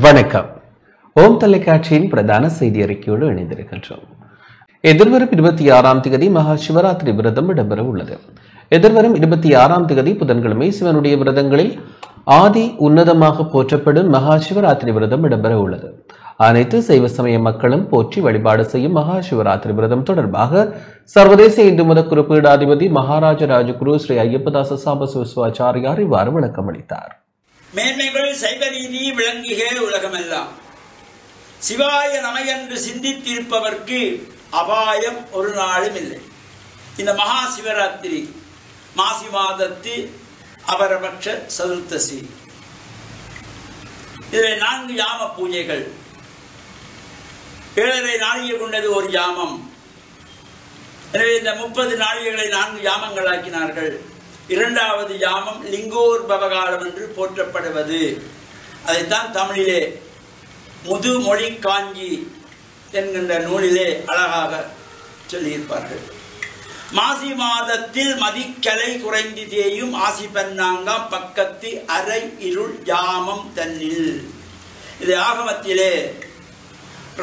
வணக்கம். ஓம் தொலைக்காட்சியின் பிரதான செய்தி அறிக்கையோடு இணைந்திருக்கின்றோம். எதிர்வரும் 26ஆம் தேதி மகா சிவராத்திரி விரதம் இடம்பெற உள்ளது. எதிர்வரும் 26ஆம் தேதி புதன்கிழமை சிவனுடைய விரதங்களில் ஆதி உன்னதமாக போற்றப்படும் மகா சிவராத்திரி விரதம் இடம்பெற உள்ளது. அனைத்து சைவ சமய மக்களும் போற்றி வழிபாடு செய்யும் மகா சிவராத்திரி விரதம் தொடர்பாக சர்வதேச இந்து மத குறிப்பீடாதிபதி மகாராஜ ராஜகுரு ஸ்ரீ ஐயப்பதாச சாம்ப சிவாச்சாரியார் இவ்வாறு விளக்கம் அளித்தார். மேன்மைகள் சைவ நீதி விளங்குக உலகமெல்லாம். சிவாய நம என்று சிந்தித்திருப்பவர்க்கு அபாயம் ஒரு நாளும் இல்லை. இந்த மகா சிவராத்திரி மாசி மாதத்து அபரபட்ச சதுர்த்தசி, இதில் 4 யாம பூஜைகள். 7.5 நாழிகை கொண்டது ஒரு யாமம். எனவே இந்த 30 நாழிகைகளை 4 யாமங்களாக்கினார்கள். 2வது யாமம் லிங்கோர்பவகாலம் என்று போற்றப்படுவது. அதைத்தான் தமிழிலே முதுமொழி காஞ்சி என்கின்ற நூலிலே அழகாக சொல்லியிருப்பார்கள். மாசி மாதத்தில் மதிக்கலை குறைந்து தேயும் ஆசி பன்னாங்காம் பக்கத்து அரை இருள் யாமம் தன்னில். இது ஆகமத்திலே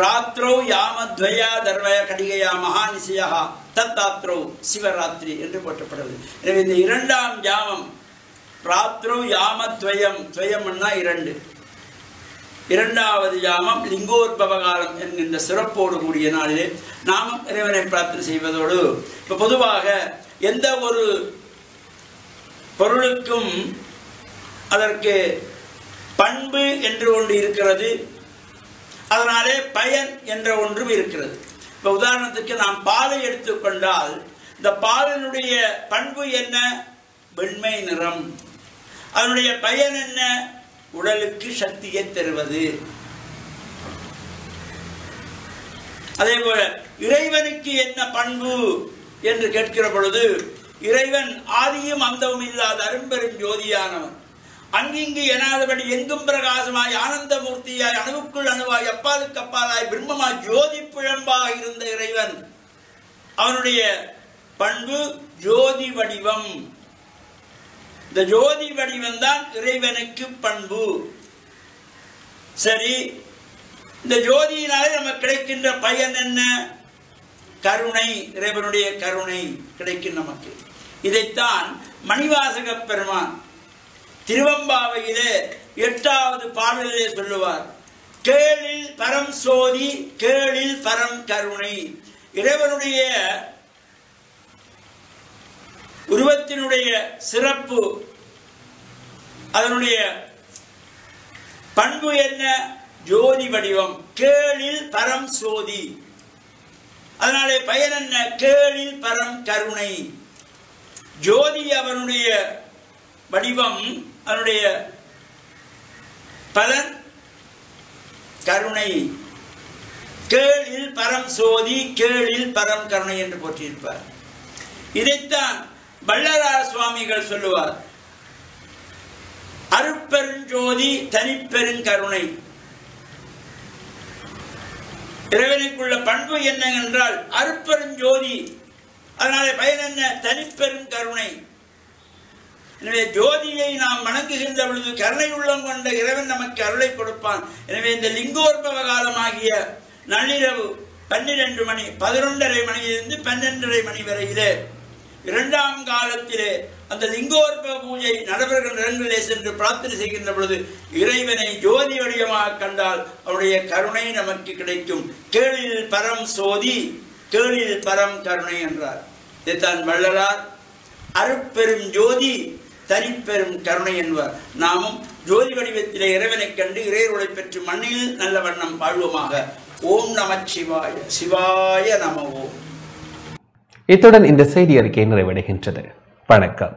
ராத்திரோ யாமத்வயா தர்வய கடிகையா மகாநிசயா தத்தாத்ரோ சிவராத்திரி என்று போற்றப்படுவது. எனவே இந்த 2ஆம் யாமம் ராத்திரோ யாமத்வயம், துவயம்னா 2. 2வது யாமம் லிங்கோர்பவகாலம் என்கின்ற சிறப்போடு கூடிய நாளிலே நாமும் இறைவனை பிரார்த்தனை செய்வதோடு, இப்போ பொதுவாக எந்த ஒரு பொருளுக்கும் அதற்கு பண்பு என்று ஒன்று இருக்கிறது, அதனாலே பயன் என்ற ஒன்றும் இருக்கிறது. இப்போ உதாரணத்துக்கு நாம் பாலை எடுத்துக்கொண்டால் இந்த பாலினுடைய பண்பு என்ன? வெண்மை நிறம். அதனுடைய பயன் என்ன? உடலுக்கு சக்தியை தருவது. அதே போல இறைவனுக்கு என்ன பண்பு என்று கேட்கிற பொழுது, இறைவன் ஆதியும் அந்தமும் இல்லாத அரும்பெரும் ஜோதியானவன், அங்கிங்கு எனாதபடி எங்கும் பிரகாசமாய் ஆனந்தமூர்த்தியாய் அணுவுக்குள் அணுவாய் அப்பாலுக்கு அப்பாலாய் பிரம்மமாய் ஜோதி பிழம்பாக இருந்த இறைவன், அவனுடைய பண்பு ஜோதி வடிவம். இந்த ஜோதி வடிவம் தான் இறைவனுக்கு பண்பு. சரி, இந்த ஜோதியினாலே நமக்கு கிடைக்கின்ற பயன் என்ன? கருணை. இறைவனுடைய கருணை கிடைக்கும் நமக்கு. இதைத்தான் மணிவாசக பெருமான் திருவம்பாவையிலே 8வது பாடலிலே சொல்லுவார். கேளில் பரம் சோதி கேளில் பரம் கருணை. இறைவனுடைய உருவத்தினுடைய சிறப்பு, அதனுடைய பண்பு என்ன? ஜோதி வடிவம். கேளில் பரம் சோதி, அதனாலே பயன் என்ன? கேளில் பரம் கருணை. ஜோதி அவனுடைய வடிவம், அதனுடைய பலன் கருணை. கேளில் பரம் சோதி கேளில் பரம் கருணை என்று போற்றியிருப்பார். இதைத்தான் வள்ளலார் சுவாமிகள் சொல்லுவார். அருட்பெருஞ்சோதி தனிப்பெருங்கருணை. இறைவனுக்குள்ள பண்பு என்னவென்றால் அருட்பெருஞ்சோதி, அதனாலே பயன் என்ன? தனிப்பெருங்கருணை. எனவே ஜோதியை நாம் வணங்குகின்ற பொழுது கருணை உள்ளம் கொண்ட இறைவன் நமக்கு அருளை கொடுப்பான். எனவே இந்த லிங்கோர்பவ காலமாகிய நள்ளிரவு 12 மணி 11:30 மணியிலிருந்து 12:30 மணி வரையிலே 2ஆம் காலத்திலே அந்த லிங்கோர்பவ பூஜை நடைபெறுகின்ற இடங்களிலே சென்று பிரார்த்தனை செய்கின்ற பொழுது இறைவனை ஜோதி வடிவமாக கண்டால் அவருடைய கருணை நமக்கு கிடைக்கும். கேளில் பரம் சோதி கேளில் பரம் கருணை என்றார். இதைத்தான் வள்ளலார் அருட்பெரும் ஜோதி தனிப்பெரும் கருணை என்பார். நாமும் ஜோதி வடிவத்திலே இறைவனை கண்டு இறையருளை பெற்று மண்ணில் நல்ல வண்ணம் வாழ்வோமாக. ஓம் நமச்சிவாய. சிவாய நம ஓம். இத்துடன் இந்த செய்தி அறிக்கை நிறைவடைகின்றது. வணக்கம்.